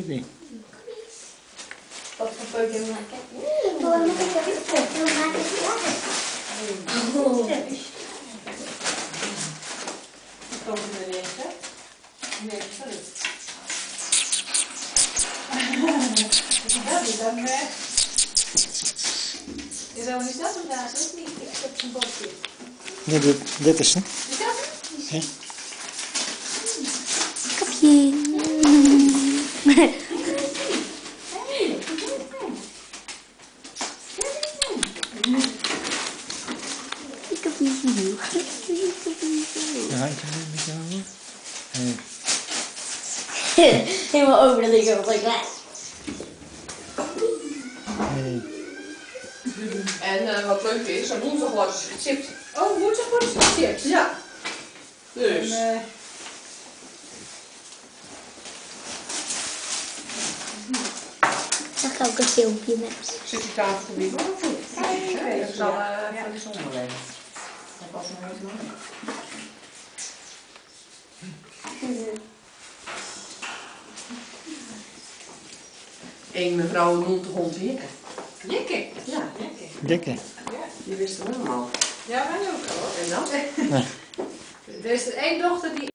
baby. Wat voor peukje maken? Oh, mag ik even peukje maken? Komen we erin, hè? Nee, sorry. Dat is dan is dat niet dat vandaag? Dat is niet. Ik heb een bordje. Ja, dit is het. Is dat het? Ja. Kapje. Een handje met jou. Helemaal over de ding op like that. En wat leuk is, op woensdag wordt ze gechipt. Oh, woensdag wordt ze gechipt? Ja. Dus. Zag ik ook een filmpje met. Zit die tafel te wiebelen of niet? Nee, ik zal even de zon leggen. Dat was nog nooit lang. Eén mevrouw noemt de hond Jikke. Jikke? Ja, Jikke. Dikke. Ja, die wisten we allemaal. Ja, wij ook al. En dan? Er is er één dochter die